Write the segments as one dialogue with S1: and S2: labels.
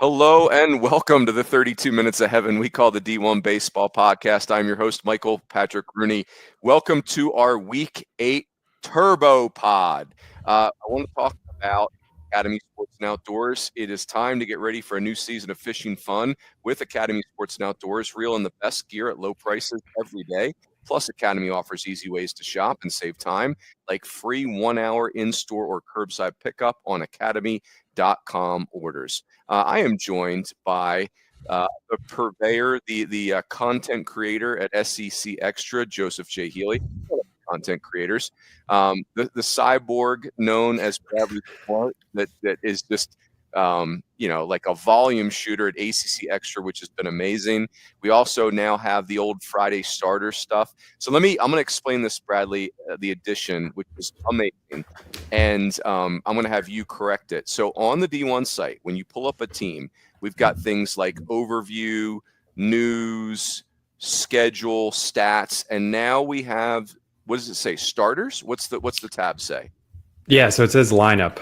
S1: Hello and welcome to the 32 Minutes of Heaven we call the D1Baseball Podcast. I'm your host, Michael Patrick Rooney. Welcome to our Week 8 Turbo Pod. I want to talk about Academy Sports and Outdoors. It is time to get ready for a new season of fishing fun with Academy Sports and Outdoors. Reel in the best gear at low prices every day. Plus, Academy offers easy ways to shop and save time, like free 1-hour in-store or curbside pickup on academy.com orders. I am joined by the purveyor, the content creator at SEC Extra, Joseph J. Healy. Content creators, the cyborg known as Bradley Smart, that is just like a volume shooter at ACC Extra, which has been amazing. We also now have the old Friday starter stuff. So I'm going to explain this, Bradley, the addition, which is amazing, and I'm going to have you correct it. So on the D1 site, when you pull up a team, we've got things like overview, news, schedule, stats, and now we have, what does it say? Starters? What's the tab say?
S2: Yeah, so it says lineup.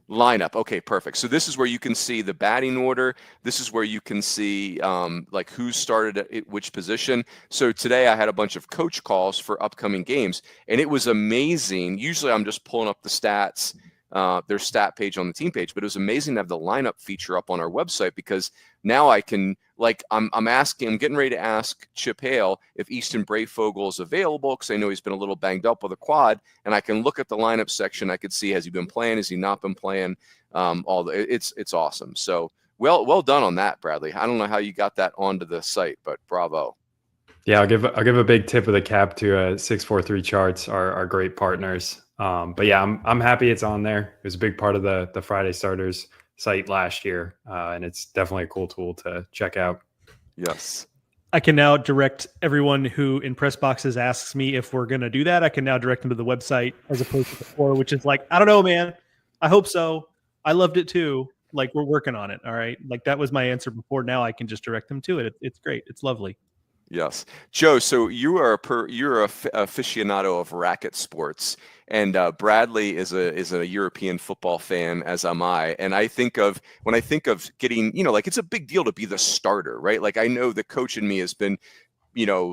S1: Lineup. Okay, perfect. So this is where you can see the batting order. This is where you can see like who started at which position. So today I had a bunch of coach calls for upcoming games, and it was amazing. Usually I'm just pulling up the stats, their stat page on the team page, but it was amazing to have the lineup feature up on our website, because now I can, like, I'm getting ready to ask Chip Hale if Easton Brayfogle is available, because I know he's been a little banged up with a quad, and I can look at the lineup section. I could see, has he been playing? Has he not been playing? It's awesome. So well done on that, Bradley. I don't know how you got that onto the site, but bravo.
S2: Yeah, I'll give a big tip of the cap to 643 Charts, our great partners. But yeah, I'm happy it's on there. It was a big part of the Friday Starters site last year, and it's definitely a cool tool to check out.
S1: Yes.
S3: I can now direct everyone who in press boxes asks me if we're going to do that. I can now direct them to the website as opposed to before, which is like, I don't know, man. I hope so. I loved it too. Like, we're working on it. All right. Like, that was my answer before. Now I can just direct them to it. It's great. It's lovely.
S1: Yes. Joe, so you're a aficionado of racket sports, and Bradley is a European football fan, as am I. And when I think of getting, like, it's a big deal to be the starter, right? Like, I know the coach in me has been,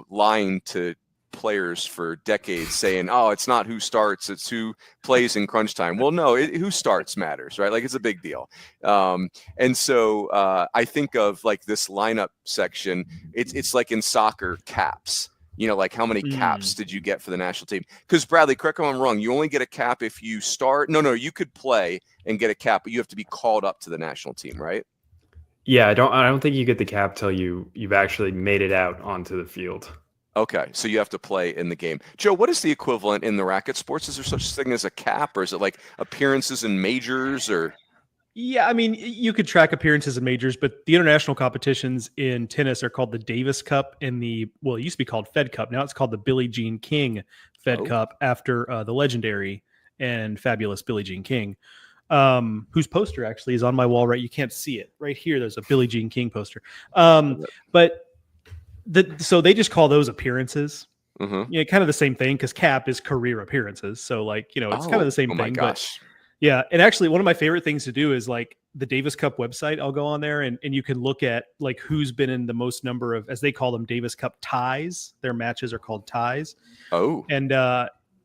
S1: lying to players for decades, saying, oh, it's not who starts, it's who plays in crunch time. Well, no, who starts matters, right? Like, it's a big deal. And so I think of, like, this lineup section. It's like in soccer, caps. Like, how many caps did you get for the national team? Because, Bradley, correct me if I'm wrong, you only get a cap if you start. No, you could play and get a cap, but you have to be called up to the national team, right?
S2: Yeah, I don't think you get the cap till you've actually made it out onto the field.
S1: Okay, so you have to play in the game. Joe, what is the equivalent in the racket sports? Is there such a thing as a cap, or is it like appearances in majors, or?
S3: Yeah, I mean, you could track appearances in majors, but the international competitions in tennis are called the Davis Cup and it used to be called Fed Cup. Now it's called the Billie Jean King Fed Cup, after the legendary and fabulous Billie Jean King, whose poster actually is on my wall, right? You can't see it. Right here, there's a Billie Jean King poster. So they just call those appearances.
S1: Mm-hmm.
S3: Yeah, kind of the same thing, because cap is career appearances. So, like, it's kind of the same thing.
S1: Oh my gosh.
S3: But yeah, and actually one of my favorite things to do is, like, the Davis Cup website. I'll go on there and you can look at, like, who's been in the most number of, as they call them, Davis Cup ties. Their matches are called ties.
S1: Oh.
S3: And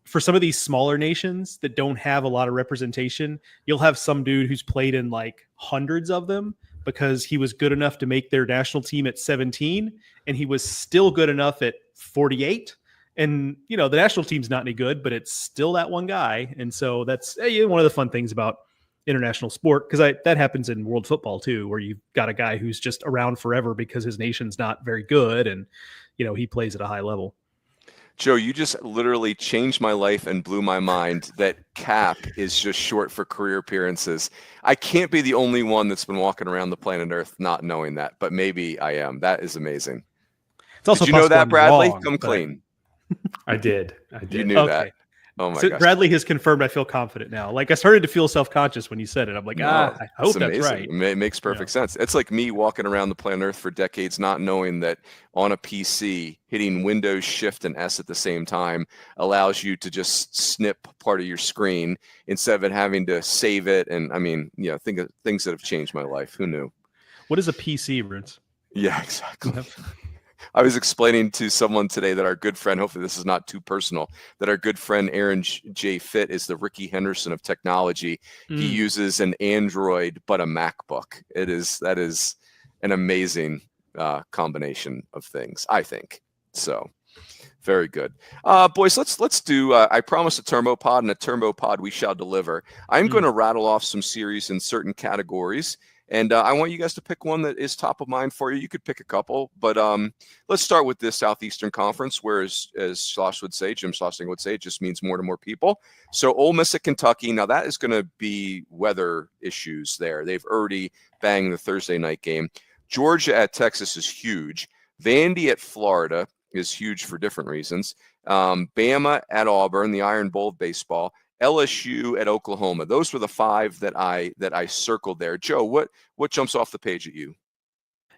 S3: for some of these smaller nations that don't have a lot of representation, you'll have some dude who's played in, like, hundreds of them, because he was good enough to make their national team at 17, and he was still good enough at 48. And, the national team's not any good, but it's still that one guy. And so that's one of the fun things about international sport, because that happens in world football too, where you've got a guy who's just around forever because his nation's not very good, and, he plays at a high level.
S1: Joe, you just literally changed my life and blew my mind that cap is just short for career appearances. I can't be the only one that's been walking around the planet Earth not knowing that, but maybe I am. That is amazing.
S3: It's also
S1: did you know that, Bradley?
S3: Wrong,
S1: Come clean.
S2: I did.
S1: You knew that. Oh my gosh.
S3: Bradley has confirmed. I feel confident now. Like, I started to feel self-conscious when you said it. I'm like, I hope that's right.
S1: It makes perfect sense. It's like me walking around the planet Earth for decades, not knowing that on a PC, hitting Windows Shift and S at the same time allows you to just snip part of your screen instead of it having to save it. And I mean, think of things that have changed my life. Who knew?
S3: What is a PC, Bruce?
S1: Yeah, exactly. I was explaining to someone today that our good friend, hopefully this is not too personal, that our good friend Aaron J. Fitt is the Ricky Henderson of technology. He uses an Android but a MacBook. That is an amazing combination of things, I think. So very good. Boys, let's do, I promised a turbo pod, and a turbo pod we shall deliver. I'm going to rattle off some series in certain categories, and I want you guys to pick one that is top of mind for you. You could pick a couple, but let's start with this Southeastern Conference, where, as Schloss would say, Jim Schlossing would say, it just means more to more people. So Ole Miss at Kentucky. Now that is going to be weather issues there. They've already banged the Thursday night game. Georgia at Texas is huge. Vandy at Florida is huge for different reasons. Bama at Auburn, the Iron Bowl of baseball. LSU at Oklahoma. Those were the five that I circled there. Joe, what jumps off the page at you?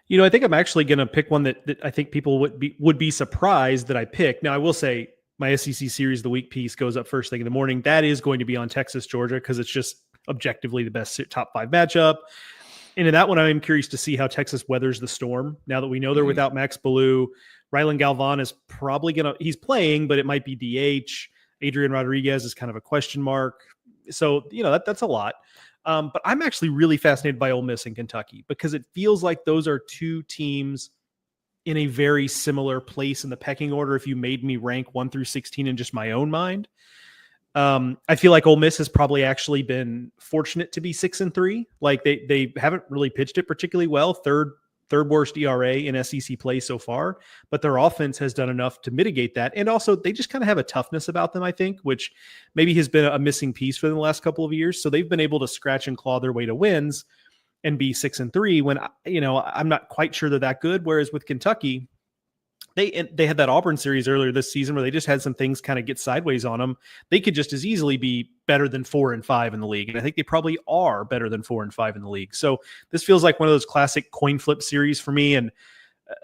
S3: You know, I think I'm actually going to pick one that I think people would be surprised that I picked. Now, I will say my SEC Series of the Week piece goes up first thing in the morning. That is going to be on Texas, Georgia, because it's just objectively the best top five matchup. And in that one, I'm curious to see how Texas weathers the storm. Now that we know they're without Max Ballou, Rylan Galvan is probably he's playing, but it might be DH. Adrian Rodriguez is kind of a question mark. So, you know, that's a lot. But I'm actually really fascinated by Ole Miss and Kentucky, because it feels like those are two teams in a very similar place in the pecking order. If you made me rank 1 through 16 in just my own mind, I feel like Ole Miss has probably actually been fortunate to be 6-3. Like they haven't really pitched it particularly well. Third worst ERA in SEC play so far, but their offense has done enough to mitigate that. And also they just kind of have a toughness about them, I think, which maybe has been a missing piece for them the last couple of years. So they've been able to scratch and claw their way to wins and be 6-3 when, you know, I'm not quite sure they're that good. Whereas with Kentucky, they had that Auburn series earlier this season where they just had some things kind of get sideways on them. They could just as easily be better than 4-5 in the league. And I think they probably are better than 4-5 in the league. So this feels like one of those classic coin flip series for me. And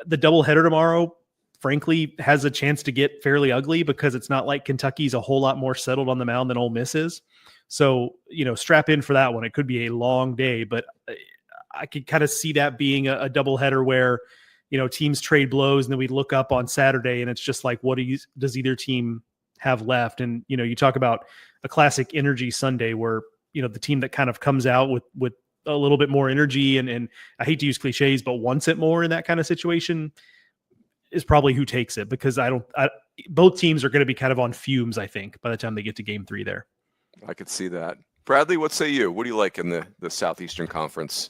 S3: the doubleheader tomorrow, frankly, has a chance to get fairly ugly, because it's not like Kentucky's a whole lot more settled on the mound than Ole Miss is. So, you know, strap in for that one. It could be a long day, but I could kind of see that being a doubleheader where, you know, teams trade blows, and then we look up on Saturday and it's just like, what does either team have left? And, you know, you talk about a classic energy Sunday where, you know, the team that kind of comes out with a little bit more energy and I hate to use cliches, but wants it more in that kind of situation is probably who takes it, because both teams are going to be kind of on fumes, I think, by the time they get to game 3 there.
S1: I could see that. Bradley, what say you? What do you like in the Southeastern Conference?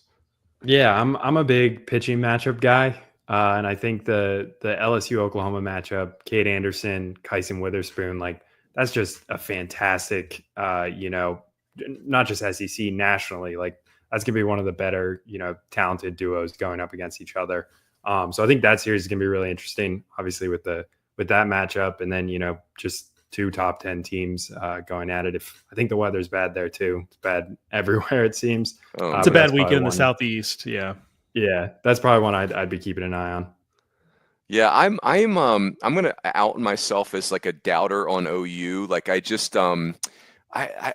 S2: Yeah, I'm a big pitching matchup guy. And I think the LSU Oklahoma matchup, Cade Anderson, Kyson Witherspoon, like that's just a fantastic, you know, not just SEC, nationally, like that's gonna be one of the better, you know, talented duos going up against each other. So I think that series is gonna be really interesting, obviously with that matchup, and then, you know, just two top 10 teams going at it. I think the weather's bad there too. It's bad everywhere, it seems.
S3: It's a bad weekend in the Southeast. Yeah.
S2: Yeah, that's probably one I'd be keeping an eye on.
S1: Yeah, I'm gonna out myself as like a doubter on OU. Like I just I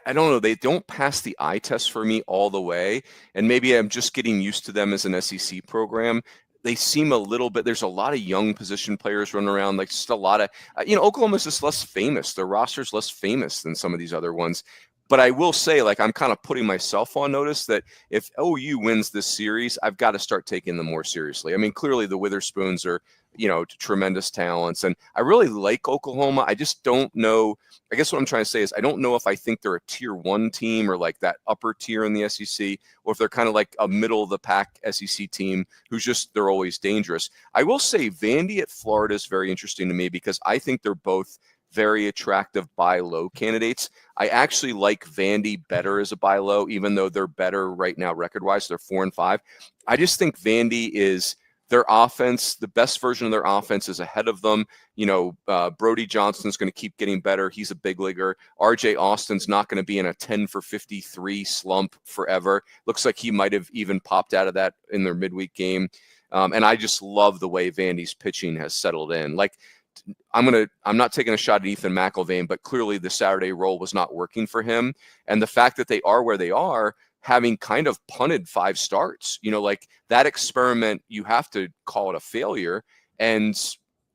S1: don't know. They don't pass the eye test for me all the way, and maybe I'm just getting used to them as an SEC program. They seem a little bit. There's a lot of young position players running around. Like just a lot of you know, Oklahoma's just less famous. Their roster's less famous than some of these other ones. But I will say, like, I'm kind of putting myself on notice that if OU wins this series, I've got to start taking them more seriously. I mean, clearly the Witherspoons are, you know, tremendous talents. And I really like Oklahoma. I just don't know. I guess what I'm trying to say is I don't know if I think they're a tier 1 team or like that upper tier in the SEC, or if they're kind of like a middle of the pack SEC team who's just, they're always dangerous. I will say Vandy at Florida is very interesting to me, because I think they're both very attractive buy low candidates. I actually like Vandy better as a buy low, even though they're better right now record wise. They're 4-5. I just think Vandy is their offense. The best version of their offense is ahead of them. You know, Brody Johnson's going to keep getting better. He's a big leaguer. RJ Austin's not going to be in a 10 for 53 slump forever. Looks like he might have even popped out of that in their midweek game. And I just love the way Vandy's pitching has settled in. Like, I'm not taking a shot at Ethan McIlvain, but clearly the Saturday role was not working for him. And the fact that they are where they are, having kind of punted 5 starts. Like that experiment, you have to call it a failure. And,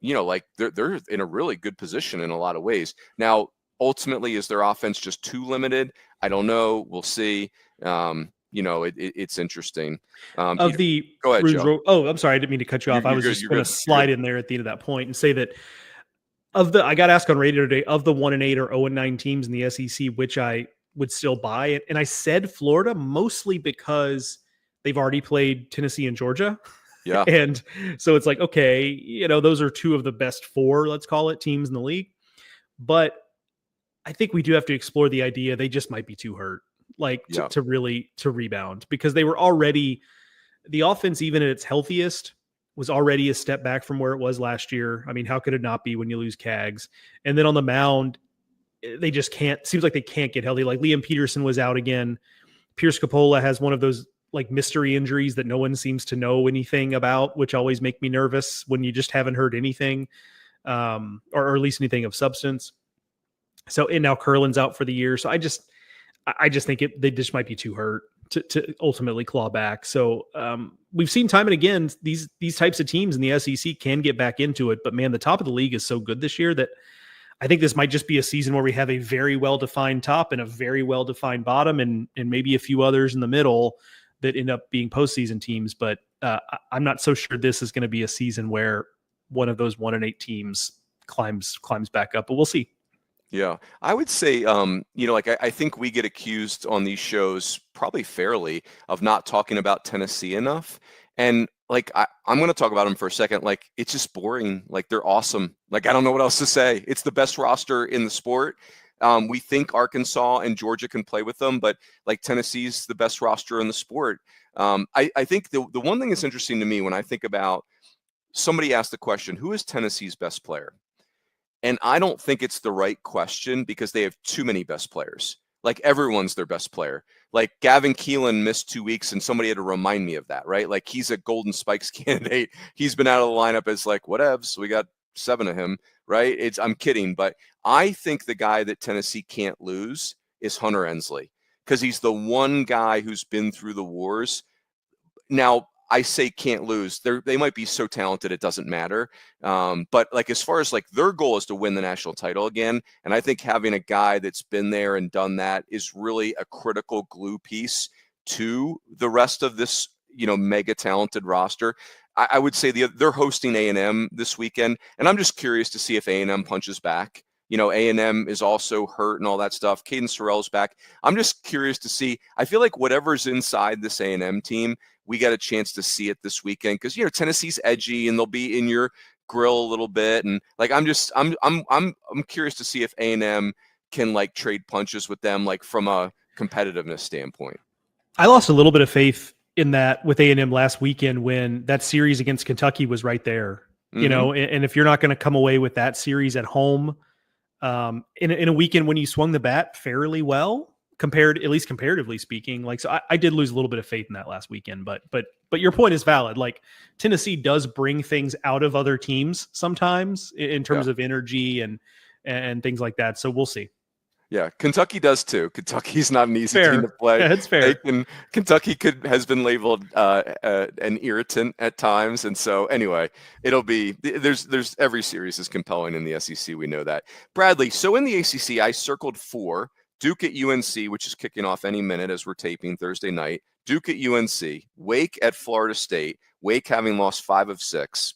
S1: like they're in a really good position in a lot of ways. Now, ultimately, is their offense just too limited? I don't know. We'll see. It's interesting.
S3: Go ahead,
S1: Joe.
S3: Oh, I'm sorry. I didn't mean to cut you off. I was just going to slide in there at the end of that point and say that I got asked on radio today, of the 1-8 or 0-9 teams in the SEC, which I would still buy it. And I said Florida mostly because they've already played Tennessee and Georgia.
S1: Yeah.
S3: And so it's like, okay, those are 2 of the best 4, let's call it, teams in the league. But I think we do have to explore the idea they just might be too hurt, to really rebound, because they were already, the offense, even at its healthiest, was already a step back from where it was last year. I mean, how could it not be when you lose Cags? And then on the mound, they just can't, seems like they can't get healthy. Like Liam Peterson was out again. Pierce Coppola has one of those like mystery injuries that no one seems to know anything about, which always make me nervous when you just haven't heard anything, or at least anything of substance. So, and now Curlin's out for the year. So I just think they just might be too hurt to ultimately claw back. So we've seen time and again, these types of teams in the SEC can get back into it, but man, the top of the league is so good this year that I think this might just be a season where we have a very well-defined top and a very well-defined bottom, and maybe a few others in the middle that end up being postseason teams. But I'm not so sure this is going to be a season where one of those 1-8 teams climbs back up, but we'll see.
S1: Yeah, I would say, I think we get accused on these shows probably fairly of not talking about Tennessee enough. And I'm going to talk about them for a second. It's just boring. They're awesome. I don't know what else to say. It's the best roster in the sport. We think Arkansas and Georgia can play with them, but Tennessee's the best roster in the sport. I think the one thing that's interesting to me when I think about, somebody asked the question, who is Tennessee's best player? And I don't think it's the right question, because they have too many best players. Everyone's their best player. Gavin Keelan missed 2 weeks, and somebody had to remind me of that, right? He's a Golden Spikes candidate. He's been out of the lineup as whatevs. We got 7 of him, right? I'm kidding, but I think the guy that Tennessee can't lose is Hunter Ensley, because he's the one guy who's been through the wars. Now, I say can't lose. They might be so talented it doesn't matter. But as far as their goal is to win the national title again, and I think having a guy that's been there and done that is really a critical glue piece to the rest of this, mega talented roster. I would say they're hosting A&M this weekend, and I'm just curious to see if A&M punches back. A&M is also hurt and all that stuff. Caden Sorrell's back. I'm just curious to see. I feel like whatever's inside this A&M team, we got a chance to see it this weekend, because Tennessee's edgy and they'll be in your grill a little bit, and I'm curious to see if A&M can trade punches with them from a competitiveness standpoint.
S3: I lost a little bit of faith in that with A&M last weekend when that series against Kentucky was right there. Mm-hmm. And if you're not going to come away with that series at home, in a weekend when you swung the bat fairly well, at least comparatively speaking, so I did lose a little bit of faith in that last weekend, but your point is valid. Tennessee does bring things out of other teams sometimes in terms of energy and things like that. So we'll see.
S1: Yeah, Kentucky does too. Kentucky's not an easy team to play.
S3: Yeah, it's fair.
S1: Kentucky has been labeled an irritant at times, and so anyway, it'll be there's every series is compelling in the SEC. We know that. Bradley, so in the ACC, I circled 4. Duke at UNC, which is kicking off any minute as we're taping Thursday night. Duke at UNC, Wake at Florida State, Wake having lost 5 of 6,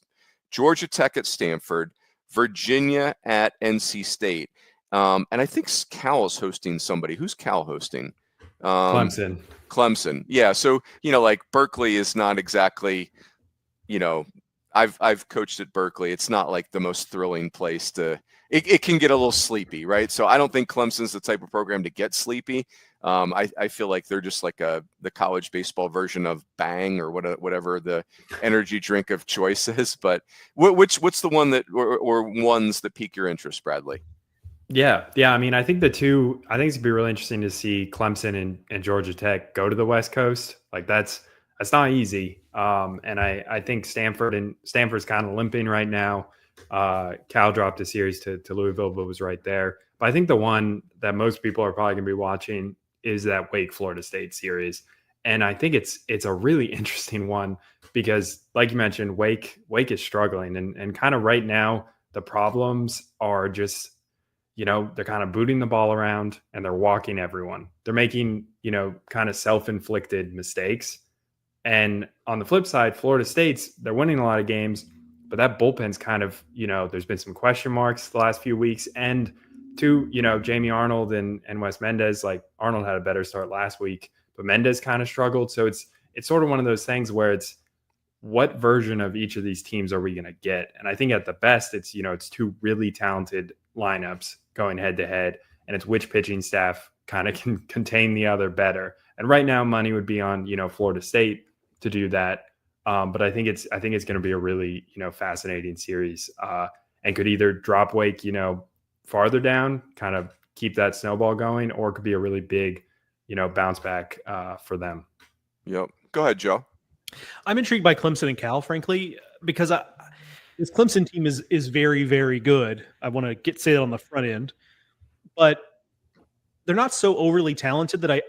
S1: Georgia Tech at Stanford, Virginia at NC State. And I think Cal is hosting somebody. Who's Cal hosting? Clemson. Yeah. So, Berkeley is not exactly, I've coached at Berkeley. It's not the most thrilling place to, it can get a little sleepy, right? So I don't think Clemson's the type of program to get sleepy. I feel like they're just the college baseball version of Bang or whatever the energy drink of choice is. But what's the one that, or ones that pique your interest, Bradley?
S2: Yeah. I mean, I think it's going to be really interesting to see Clemson and Georgia Tech go to the West Coast. That's not easy. And I think Stanford's kind of limping right now. Cal dropped a series to Louisville, but was right there. But I think the one that most people are probably going to be watching is that Wake Florida State series. And I think it's a really interesting one because, like you mentioned, Wake is struggling, and kind of right now the problems are just, they're kind of booting the ball around and they're walking everyone. They're making, kind of self-inflicted mistakes. And on the flip side, Florida State's, they're winning a lot of games, but that bullpen's kind of, there's been some question marks the last few weeks. And to, Jamie Arnold and Wes Mendez, like Arnold had a better start last week, but Mendez kind of struggled. So it's sort of one of those things where it's, what version of each of these teams are we going to get? And I think at the best, it's, it's two really talented lineups going head to head, and it's which pitching staff kind of can contain the other better. And right now money would be on, Florida State to do that. But I think it's going to be a really, fascinating series, and could either drop Wake, farther down, kind of keep that snowball going, or it could be a really big, bounce back for them.
S1: Yep. Go ahead, Joe.
S3: I'm intrigued by Clemson and Cal, frankly, because this Clemson team is very, very good. I want to say that on the front end, but they're not so overly talented that I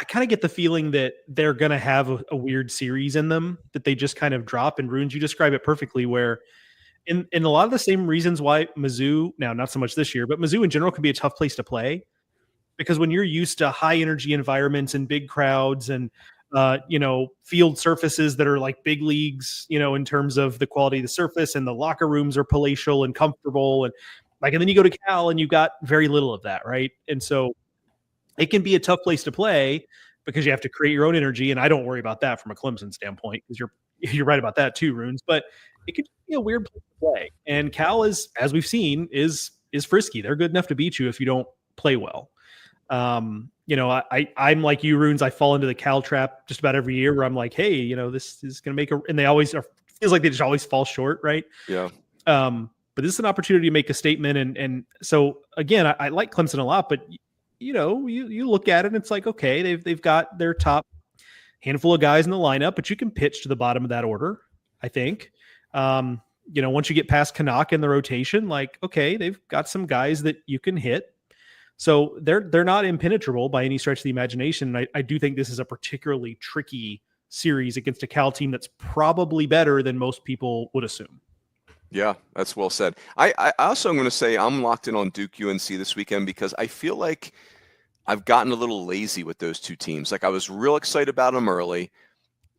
S3: kind of get the feeling that they're going to have a weird series in them that they just kind of drop. And Runes, you describe it perfectly, where in a lot of the same reasons why Mizzou, now not so much this year, but Mizzou in general can be a tough place to play, because when you're used to high energy environments and big crowds and field surfaces that are like big leagues, in terms of the quality of the surface, and the locker rooms are palatial and comfortable. And then you go to Cal and you've got very little of that. Right. And so it can be a tough place to play because you have to create your own energy. And I don't worry about that from a Clemson standpoint, because you're right about that too, Runes, but it could be a weird place to play. And Cal is, as we've seen, is frisky. They're good enough to beat you if you don't play well. I'm like you, Runes. I fall into the Cal trap just about every year, where I'm like, hey, this is going to make and they always feels like they just always fall short. Right.
S1: Yeah.
S3: But this is an opportunity to make a statement. And so again, I like Clemson a lot, but you look at it and it's like, okay, they've got their top handful of guys in the lineup, but you can pitch to the bottom of that order. I think, once you get past Canuck in the rotation, like, okay, they've got some guys that you can hit. So they're not impenetrable by any stretch of the imagination. And I do think this is a particularly tricky series against a Cal team that's probably better than most people would assume.
S1: Yeah, that's well said. I also am going to say I'm locked in on Duke UNC this weekend, because I feel like I've gotten a little lazy with those two teams. Like, I was real excited about them early.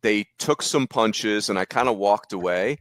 S1: They took some punches and I kind of walked away.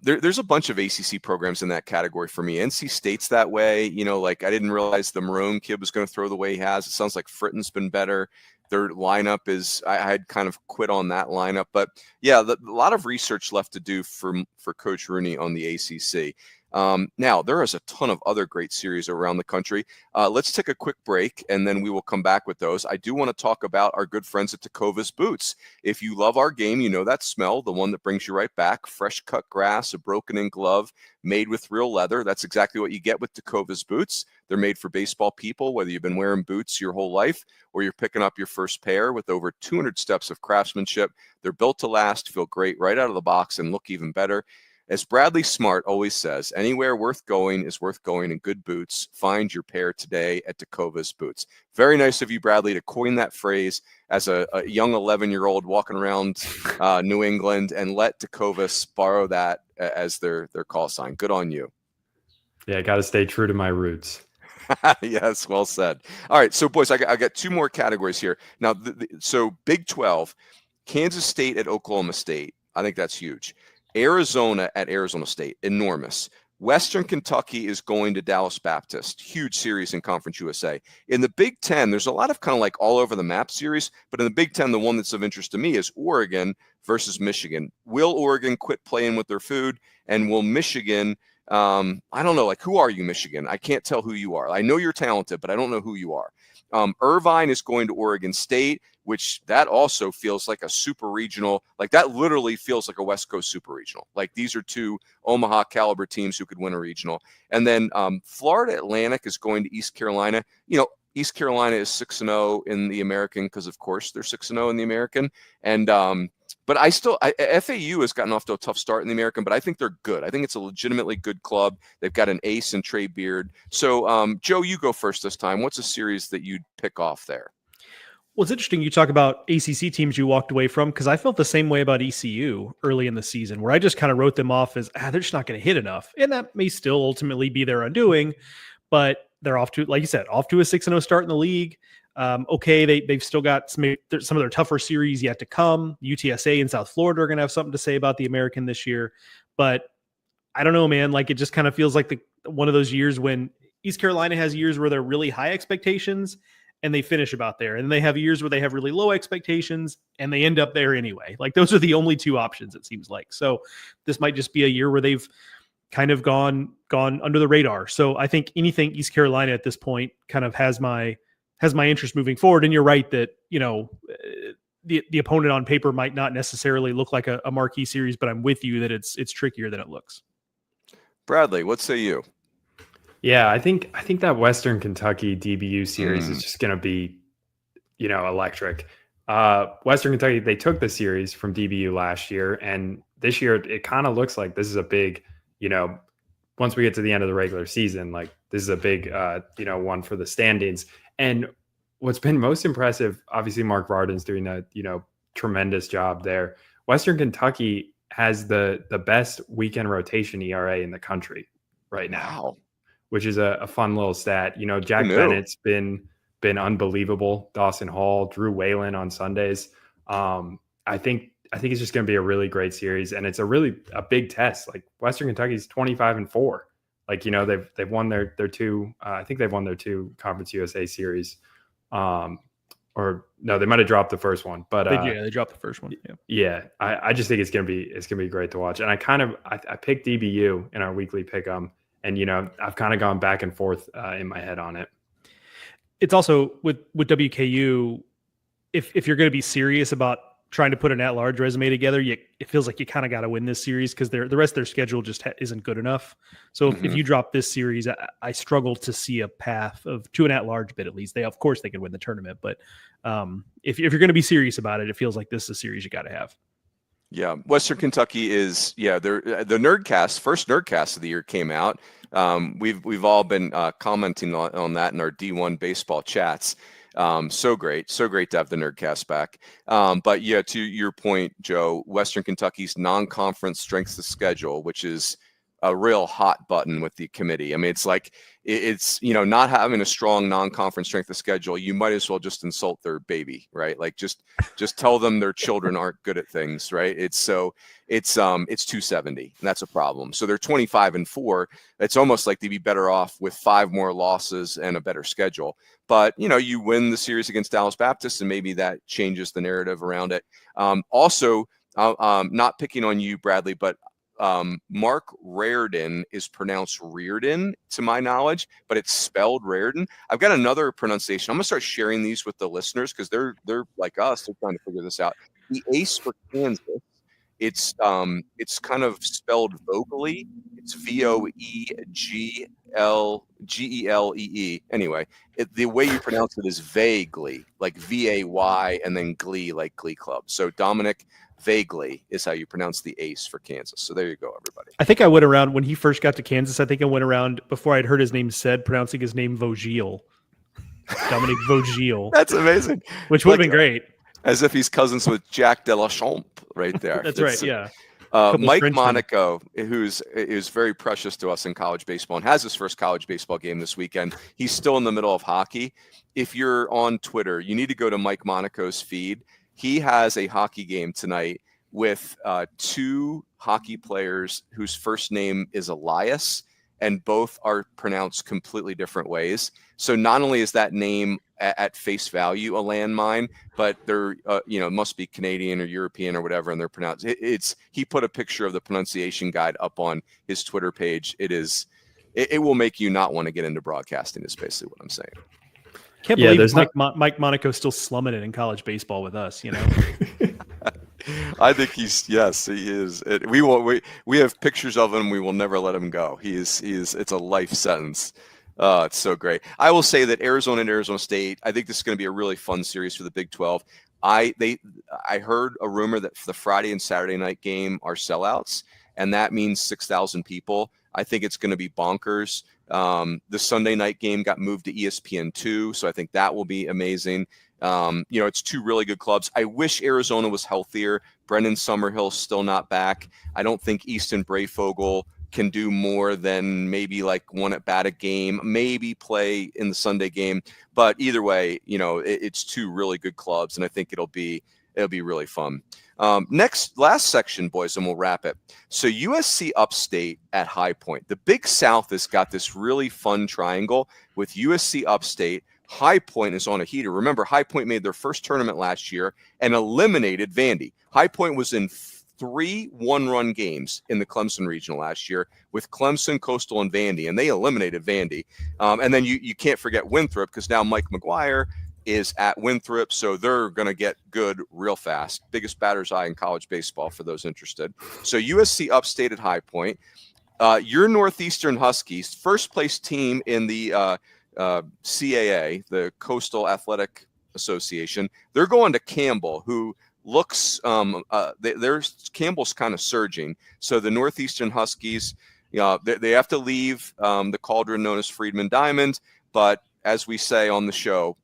S1: There's a bunch of ACC programs in that category for me. NC State's that way. Like, I didn't realize the Marone kid was going to throw the way he has. It sounds like Fritton's been better. Their lineup is, I had kind of quit on that lineup. But yeah, a lot of research left to do for Coach Rooney on the ACC. Now, there is a ton of other great series around the country. Let's take a quick break, and then we will come back with those. I do want to talk about our good friends at Tecovas Boots. If you love our game, you know that smell, the one that brings you right back. Fresh cut grass, a broken-in glove, made with real leather. That's exactly what you get with Tecovas Boots. They're made for baseball people, whether you've been wearing boots your whole life or you're picking up your first pair. With over 200 steps of craftsmanship, they're built to last, feel great right out of the box, and look even better. As Bradley Smart always says, anywhere worth going is worth going in good boots. Find your pair today at Tecovas Boots. Very nice of you, Bradley, to coin that phrase as a young 11-year-old walking around New England, and let Tecovas borrow that as their call sign. Good on you.
S2: Yeah, I got to stay true to my roots.
S1: Yes, well said. All right, so boys, I got two more categories here. Now, so Big 12, Kansas State at Oklahoma State. I think that's huge. Arizona at Arizona State, enormous. Western Kentucky is going to Dallas Baptist, huge series in Conference USA. In the Big Ten, there's a lot of kind of like all over the map series, but in the Big Ten, the one that's of interest to me is Oregon versus Michigan. Will Oregon quit playing with their food, and will Michigan, I don't know, like, who are you, Michigan? I can't tell who you are. I know you're talented, but I don't know who you are. Irvine is going to Oregon State, which that also feels like a super regional. Like, that literally feels like a West Coast super regional. Like, these are two Omaha caliber teams who could win a regional. And then Florida Atlantic is going to East Carolina. East Carolina is 6-0 in the American because, of course, they're 6-0 in the American. And but FAU has gotten off to a tough start in the American, but I think they're good. I think it's a legitimately good club. They've got an ace in Trey Beard. So, Joe, you go first this time. What's a series that you'd pick off there?
S3: Well, it's interesting you talk about ACC teams you walked away from, because I felt the same way about ECU early in the season, where I just kind of wrote them off as they're just not going to hit enough. And that may still ultimately be their undoing, but they're off to, like you said, off to a 6-0 start in the league. Okay, they've still got some of their tougher series yet to come. UTSA and South Florida are going to have something to say about the American this year. But I don't know, man. Like, it just kind of feels like one of those years when East Carolina has years where they're really high expectations and they finish about there. And they have years where they have really low expectations and they end up there anyway. Like, those are the only two options, it seems like. So this might just be a year where they've kind of gone under the radar. So I think anything East Carolina at this point kind of has my interest moving forward. And you're right that, the opponent on paper might not necessarily look like a marquee series, but I'm with you that it's trickier than it looks.
S1: Bradley, what say you?
S2: Yeah, I think that Western Kentucky DBU series is just going to be, electric. Western Kentucky, they took the series from DBU last year, and this year it kind of looks like this is a big, once we get to the end of the regular season, like this is a big, one for the standings. And what's been most impressive, obviously Mark Varden's doing a, tremendous job there. Western Kentucky has the best weekend rotation ERA in the country right now.
S1: Wow.
S2: Which is a fun little stat. Jack Bennett's been unbelievable. Dawson Hall, Drew Whalen on Sundays. I think it's just going to be a really great series, and it's a big test. Like, Western Kentucky's 25-4. Like, they've won their two. I think they've won their two Conference USA series. Or no, they might have dropped the first one, but
S3: they dropped the first one.
S2: Yeah. I just think it's gonna be great to watch. And I picked DBU in our weekly pick'em. And, I've kind of gone back and forth in my head on it.
S3: It's also with WKU, if you're going to be serious about trying to put an at-large resume together, it feels like you kind of got to win this series because the rest of their schedule just isn't good enough. So if you drop this series, I struggle to see a path to an at-large bid at least. Of course they could win the tournament, but if you're going to be serious about it, it feels like this is a series you got to have.
S1: Yeah, Western Kentucky is the Nerdcast, first Nerdcast of the year came out. We've all been commenting on that in our D1Baseball chats. So great to have the Nerdcast back. But yeah, to your point, Joe, Western Kentucky's non-conference strength of schedule, which is a real hot button with the committee. I mean, it's like it's not having a strong non-conference strength of schedule. You might as well just insult their baby, right? Like just tell them their children aren't good at things, right? It's 270, and that's a problem. So they're 25-4. It's almost like they'd be better off with 5 more losses and a better schedule. But you win the series against Dallas Baptist, and maybe that changes the narrative around it. Also, not picking on you, Bradley, but Mark Reardon is pronounced Reardon to my knowledge, but it's spelled Reardon. I've got another pronunciation. I'm gonna start sharing these with the listeners because they're like us. They're trying to figure this out. The Ace for Kansas. It's kind of spelled vocally. It's VOEGLEE. Anyway, the way you pronounce it is vaguely, like VAY, and then Glee, like Glee Club. So Dominic, vaguely is how you pronounce the Ace for Kansas. So there you go, everybody.
S3: I think I went around when he first got to Kansas. I think I went around before I'd heard his name said, pronouncing his name Vogel. Dominic Vogel.
S1: That's amazing.
S3: Which would have been great.
S1: As if he's cousins with Jack Delamont right there.
S3: That's right, yeah.
S1: Mike Monaco, who's very precious to us in college baseball and has his first college baseball game this weekend. He's still in the middle of hockey. If you're on Twitter, you need to go to Mike Monaco's feed. He has a hockey game tonight with 2 hockey players whose first name is Elias, and both are pronounced completely different ways. So not only is that name at face value a landmine, but they're must be Canadian or European or whatever, and they're pronounced. He put a picture of the pronunciation guide up on his Twitter page. It will make you not want to get into broadcasting. Is basically what I'm saying.
S3: Can't believe Mike Monaco's still slumming it in college baseball with us.
S1: I think he is. We have pictures of him. We will never let him go. It's a life sentence. It's so great. I will say that Arizona and Arizona State, I think this is going to be a really fun series for the Big 12. I heard a rumor that the Friday and Saturday night game are sellouts, and that means 6,000 people. I think it's going to be bonkers. The Sunday night game got moved to ESPN2, so I think that will be amazing. It's two really good clubs. I wish Arizona was healthier. Brendan Summerhill's still not back. I don't think Easton Brayfogle can do more than maybe like one at bat a game, maybe play in the Sunday game. But either way, it's two really good clubs, and I think it'll be really fun. Last section, boys, and we'll wrap it. So USC Upstate at High Point. The Big South has got this really fun triangle with USC Upstate. High Point is on a heater. Remember, High Point made their first tournament last year and eliminated Vandy. High Point was in 3 one-run games in the Clemson Regional last year with Clemson, Coastal, and Vandy, and they eliminated Vandy. And then you can't forget Winthrop, because now Mike McGuire is at Winthrop, so they're going to get good real fast. Biggest batter's eye in college baseball for those interested. So USC Upstate at High Point. Your Northeastern Huskies, first place team in the CAA, the Coastal Athletic Association. They're going to Campbell, who looks Campbell's kind of surging. So the Northeastern Huskies, they have to leave the cauldron known as Friedman Diamond, but as we say on the show,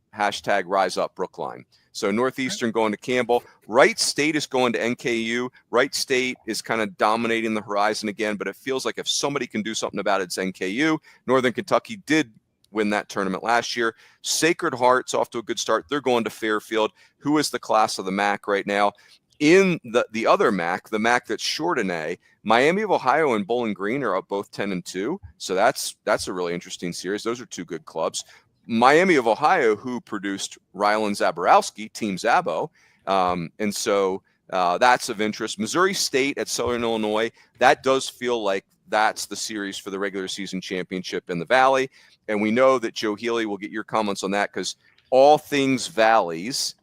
S1: #Rise Up Brookline. So Northeastern going to Campbell. Wright State is going to NKU. Wright State is kind of dominating the horizon again, but it feels like if somebody can do something about it, it's NKU. Northern Kentucky did win that tournament last year. Sacred Heart's off to a good start. They're going to Fairfield, who is the class of the MAC right now. In the other MAC, the MAC that's short an A, Miami of Ohio and Bowling Green are up both 10-2. So that's a really interesting series. Those are two good clubs. Miami of Ohio, who produced Rylan Zaborowski, Team Zabo. And so that's of interest. Missouri State at Southern Illinois, that does feel like that's the series for the regular season championship in the Valley. And we know that Joe Healy will get your comments on that, because all things Valleys,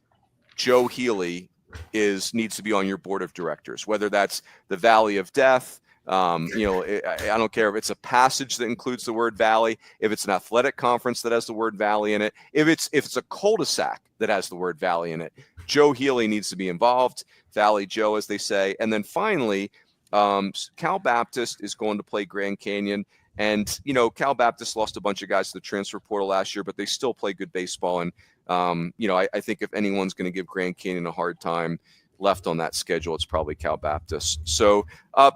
S1: Joe Healy needs to be on your board of directors, whether that's the Valley of Death. I don't care if it's a passage that includes the word Valley, if it's an athletic conference that has the word Valley in it, if it's a cul-de-sac that has the word Valley in it. Joe Healy needs to be involved. Valley Joe, as they say. And then finally, Cal Baptist is going to play Grand Canyon. And, Cal Baptist lost a bunch of guys to the transfer portal last year, but they still play good baseball. And, I think if anyone's going to give Grand Canyon a hard time left on that schedule, it's probably Cal Baptist. So,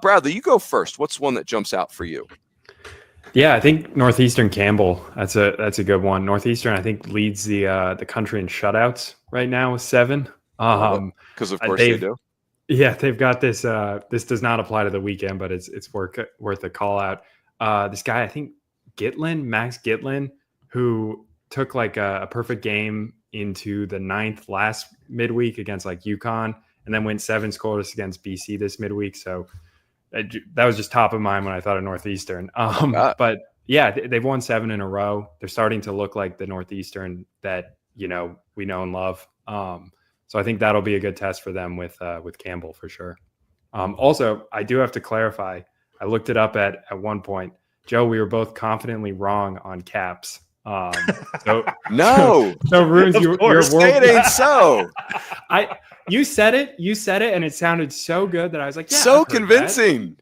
S1: Bradley, you go first. What's one that jumps out for you?
S2: Yeah, I think Northeastern Campbell. That's a good one. Northeastern, I think, leads the country in shutouts right now with 7.
S1: Because of course they do.
S2: Yeah, they've got this. This does not apply to the weekend, but it's worth a call out. This guy, I think Max Gitlin, who took like a perfect game into the 9th last midweek against like UConn, and then went 7 scoreless against BC this midweek. So that was just top of mind when I thought of Northeastern. But yeah, they've won 7 in a row. They're starting to look like the Northeastern that we know and love. So I think that'll be a good test for them with Campbell for sure. Also, I do have to clarify. I looked it up at one point. Joe, we were both confidently wrong on caps. So Runes, your world.
S1: It ain't so.
S2: You said it, and it sounded so good that I was like, yeah,
S1: so convincing.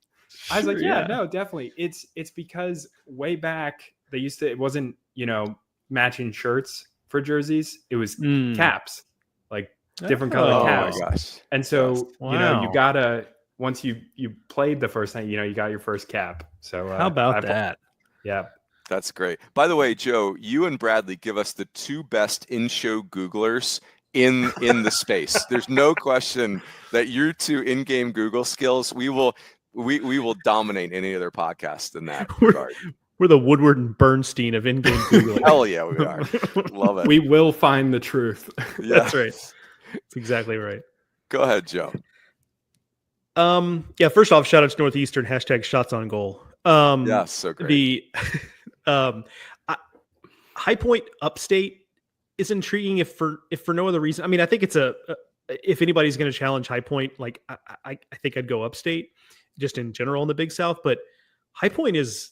S2: I was like, yeah, no, definitely. It's because way back it wasn't matching shirts for jerseys. It was caps, like different colored caps.
S1: Oh my gosh!
S2: And so you gotta. Once you played the first night, you got your first cap. So
S3: how about that?
S2: Yeah,
S1: that's great. By the way, Joe, you and Bradley give us the 2 best in-show Googlers in the space. There's no question that your 2 in-game Google skills, we will dominate any other podcast in that regard.
S3: We're the Woodward and Bernstein of in-game Googling.
S1: Hell yeah, we are. Love it.
S2: We will find the truth.
S1: Yeah.
S3: That's right. That's exactly right.
S1: Go ahead, Joe.
S3: First off, shout out to Northeastern, #shots on goal.
S1: Yeah, so great.
S3: High Point Upstate is intriguing if for no other reason. I mean, I think it's if anybody's going to challenge High Point, like I think I'd go Upstate just in general in the Big South, but High Point is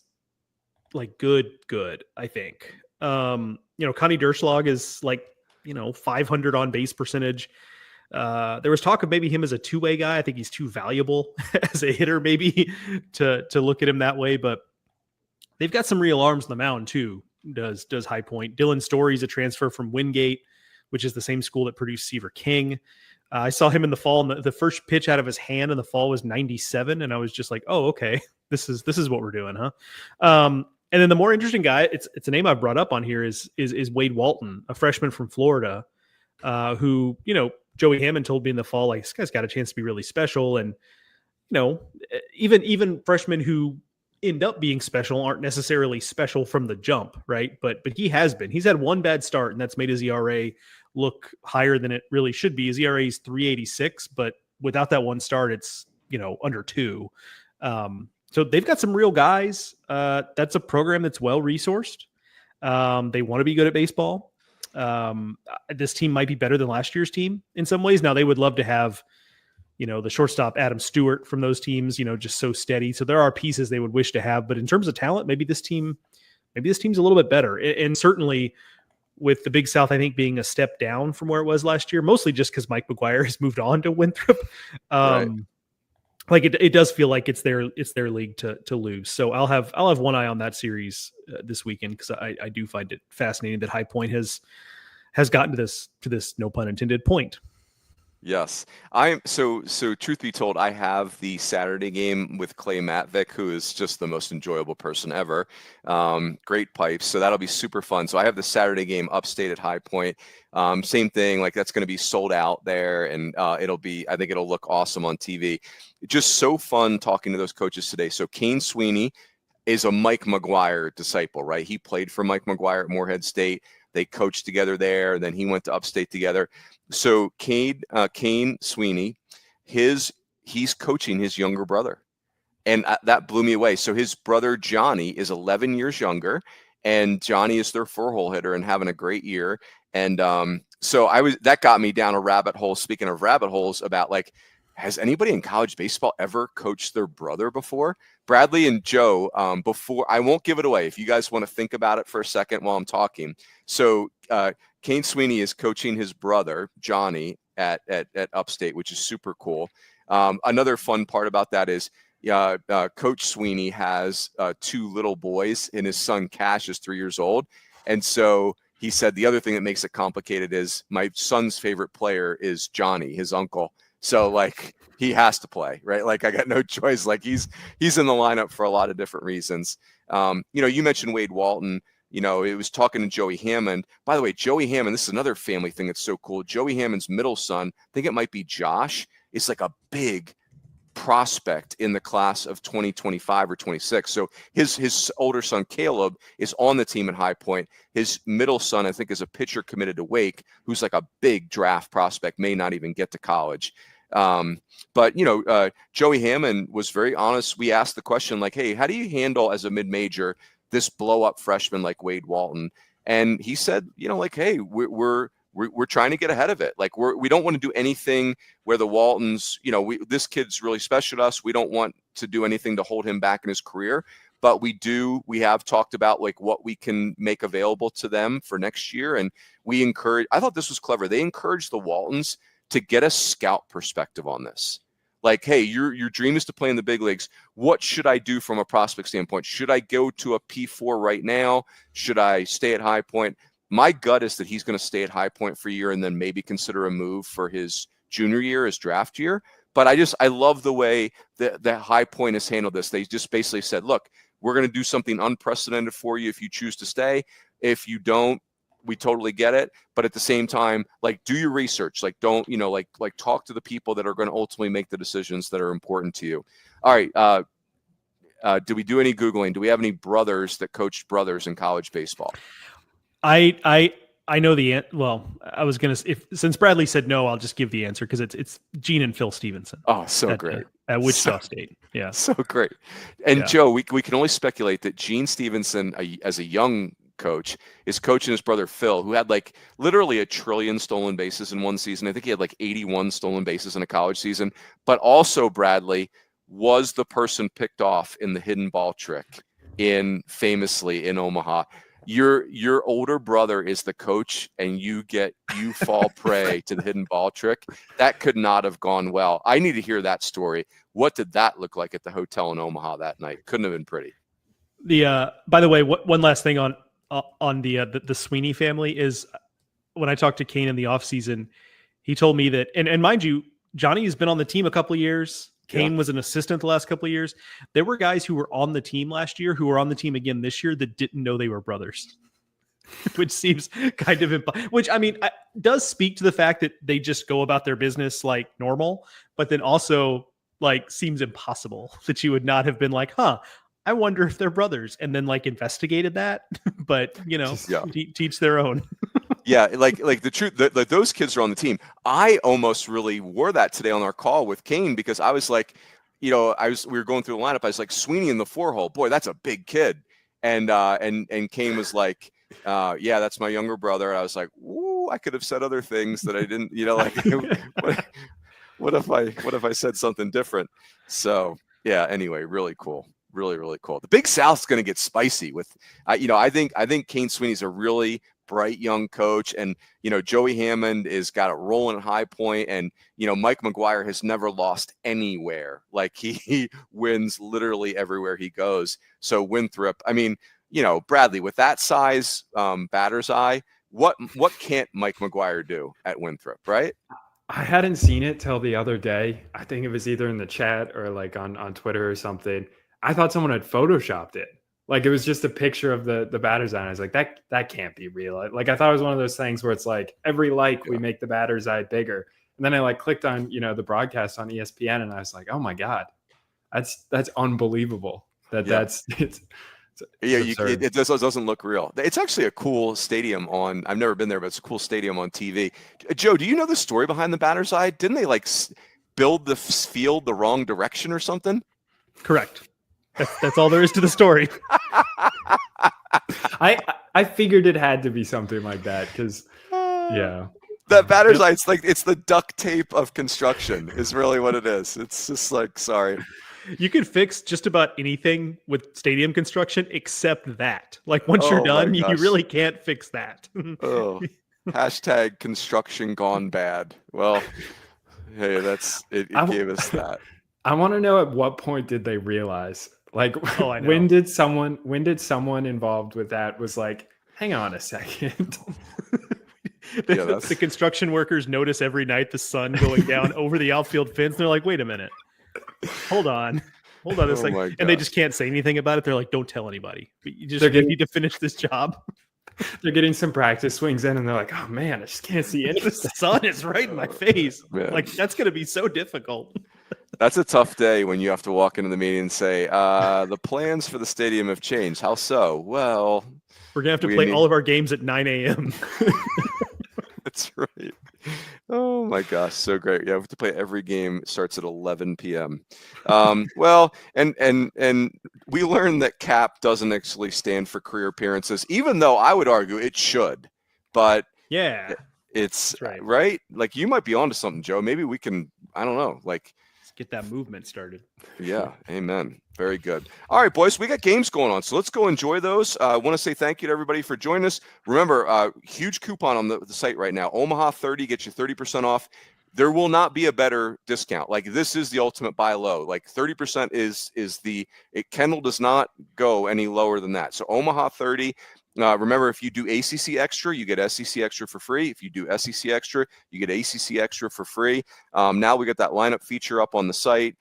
S3: like good, I think. Connie Derschlag is like, 500 on base percentage. There was talk of maybe him as a 2-way guy. I think he's too valuable as a hitter, maybe to look at him that way, but they've got some real arms on the mound too. Does High Point. Dylan Story's a transfer from Wingate, which is the same school that produced Seaver King. I saw him in the fall, and the first pitch out of his hand in the fall was 97, and I was just like, oh, okay, this is what we're doing, huh? And then the more interesting guy, it's a name I've brought up on here, is Wade Walton, a freshman from Florida, who, Joey Hammond told me in the fall, like, this guy's got a chance to be really special. And, even freshmen who end up being special aren't necessarily special from the jump, right? But he has been. He's had one bad start, and that's made his ERA look higher than it really should be. His ERA is 3.86, but without that one start, it's, under 2. So they've got some real guys. That's a program that's well-resourced. They want to be good at baseball. This team might be better than last year's team in some ways. Now, they would love to have, the shortstop Adam Stewart from those teams, just so steady. So there are pieces they would wish to have. But in terms of talent, maybe this team's a little bit better. And certainly with the Big South, I think, being a step down from where it was last year, mostly just because Mike McGuire has moved on to Winthrop.
S1: Right.
S3: Like it does feel like it's their league to lose. So I'll have one eye on that series this weekend, because I do find it fascinating that High Point has gotten to this no pun intended point.
S1: Yes. I'm so truth be told, I have the Saturday game with Clay Matvick, who is just the most enjoyable person ever. Great pipes. So that'll be super fun. So I have the Saturday game Upstate at High Point. Same thing, like that's going to be sold out there, and I think it'll look awesome on TV. Just so fun talking to those coaches today. So Kane Sweeney is a Mike McGuire disciple, right? He played for Mike McGuire at Morehead State. They coached together there. Then he went to Upstate together. So Kane Sweeney, he's coaching his younger brother. And that blew me away. So his brother Johnny is 11 years younger, and Johnny is their 4-hole hitter and having a great year. And that got me down a rabbit hole. Speaking of rabbit holes, about like, has anybody in college baseball ever coached their brother before? Bradley and Joe, before, I won't give it away if you guys want to think about it for a second while I'm talking. So Kane Sweeney is coaching his brother, Johnny, at Upstate, which is super cool. Another fun part about that is Coach Sweeney has 2 little boys, and his son Cash is 3 years old. And so he said the other thing that makes it complicated is my son's favorite player is Johnny, his uncle. So like he has to play, right? Like I got no choice. Like he's in the lineup for a lot of different reasons. You mentioned Wade Walton. It was talking to Joey Hammond. By the way, Joey Hammond, this is another family thing that's so cool. Joey Hammond's middle son, I think it might be Josh, is like a big prospect in the class of 2025 or 26. So his older son Caleb is on the team at High Point. His middle son, I think, is a pitcher committed to Wake, who's like a big draft prospect, may not even get to college. But Joey Hammond was very honest. We asked the question like, hey, how do you handle as a mid-major this blow up freshman like Wade Walton? And he said, hey, we're trying to get ahead of it. Like we don't want to do anything where the Waltons, this kid's really special to us. We don't want to do anything to hold him back in his career, but we have talked about like what we can make available to them for next year. And I thought this was clever. They encouraged the Waltons to get a scout perspective on this. Like, hey, your dream is to play in the big leagues. What should I do from a prospect standpoint? Should I go to a P4 right now? Should I stay at High Point? My gut is that he's going to stay at High Point for a year and then maybe consider a move for his junior year, his draft year. But I love the way that High Point has handled this. They just basically said, look, we're going to do something unprecedented for you if you choose to stay. If you don't, we totally get it. But at the same time, like, do your research. Like, don't, like talk to the people that are going to ultimately make the decisions that are important to you. All right. Do we do any Googling? Do we have any brothers that coached brothers in college baseball?
S3: I know the answer. Well, I was going to, since Bradley said no, I'll just give the answer, because it's Gene and Phil Stevenson.
S1: Oh, so great.
S3: At Wichita State. Yeah.
S1: So great. And yeah. Joe, we can only speculate that Gene Stevenson, as a young coach, is coaching his brother Phil, who had like literally 1 trillion stolen bases in one season. I think he had like 81 stolen bases in a college season, but also Bradley was the person picked off in the hidden ball trick famously in Omaha. Your older brother is the coach, and you fall prey to the hidden ball trick. That could not have gone well. I need to hear that story. What did that look like at the hotel in Omaha that night? Couldn't have been pretty.
S3: By the way, one last thing on the Sweeney family is, when I talked to Kane in the offseason, he told me that, and mind you, Johnny has been on the team a couple of years. Kane was an assistant the last couple of years. There were guys who were on the team last year who were on the team again this year that didn't know they were brothers, which seems kind of, which I mean, does speak to the fact that they just go about their business like normal, but then also like seems impossible that you would not have been like, I wonder if they're brothers, and then like investigated that. But teach their own.
S1: Yeah, like the truth that like those kids are on the team. I almost really wore that today on our call with Kane because I was like, we were going through the lineup. I was like, Sweeney in the 4-hole, boy, that's a big kid. And Kane was like, yeah, that's my younger brother. I was like, ooh, I could have said other things that I didn't, like what if I said something different? So yeah, anyway, really cool. Really, really cool. The Big South's going to get spicy with, I think Kane Sweeney's a really bright young coach, and Joey Hammond is got it rolling at High Point, and Mike McGuire has never lost anywhere. Like he wins literally everywhere he goes. So Winthrop, I mean, Bradley with that size batter's eye, what can't Mike McGuire do at Winthrop, right?
S2: I hadn't seen it till the other day. I think it was either in the chat or like on Twitter or something. I thought someone had photoshopped it. Like it was just a picture of the batter's eye. I was like, that can't be real. Like I thought it was one of those things where it's like every we make the batter's eye bigger. And then I like clicked on, the broadcast on ESPN, and I was like, oh my God, that's unbelievable. It
S1: doesn't look real. It's actually a cool stadium I've never been there, but it's a cool stadium on TV. Joe, do you know the story behind the batter's eye? Didn't they like build the field the wrong direction or something?
S3: Correct. That's all there is to the story.
S2: I figured it had to be something like that because,
S1: that batter's eye. It's the duct tape of construction is really what it is. It's just like, sorry.
S3: You can fix just about anything with stadium construction except that. Like once you're done, you really can't fix that.
S1: Hashtag construction gone bad. Well, hey, it gave us that.
S2: I want to know at what point did they realize? Like, when did someone involved with that was like, hang on a second.
S3: The construction workers notice every night the sun going down over the outfield fence. And they're like, wait a minute. Hold on a second. And they just can't say anything about it. They're like, don't tell anybody. You need to finish this job.
S2: They're getting some practice swings in, and they're like, oh man, I just can't see anything.
S3: The sun is right in my face. Like, that's going to be so difficult.
S1: That's a tough day when you have to walk into the meeting and say, the plans for the stadium have changed. How so? Well,
S3: we're going to have to play all of our games at 9 a.m.
S1: That's right. Oh my gosh, so great. Yeah, we have to play every game. It starts at 11 p.m. Well, and we learned that CAP doesn't actually stand for career appearances, even though I would argue it should. But
S3: yeah,
S1: it's right. Like you might be onto something, Joe. Maybe we can, I don't know, like
S3: get that movement started.
S1: Yeah, amen. Very good. All right, boys, we got games going on, so let's go enjoy those. I want to say thank you to everybody for joining us. Remember, huge coupon on the site right now. Omaha 30 gets you 30% off. There will not be a better discount. Like this is the ultimate buy low. Like 30% is Kendall does not go any lower than that. So Omaha 30. Remember, if you do ACC Extra, you get SEC Extra for free. If you do SEC Extra, you get ACC Extra for free. Now we got that lineup feature up on the site.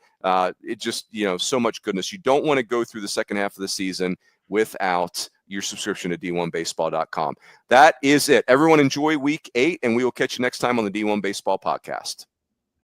S1: It just, so much goodness. You don't want to go through the second half of the season without your subscription to D1Baseball.com. That is it. Everyone enjoy week 8, and we will catch you next time on the D1 Baseball Podcast.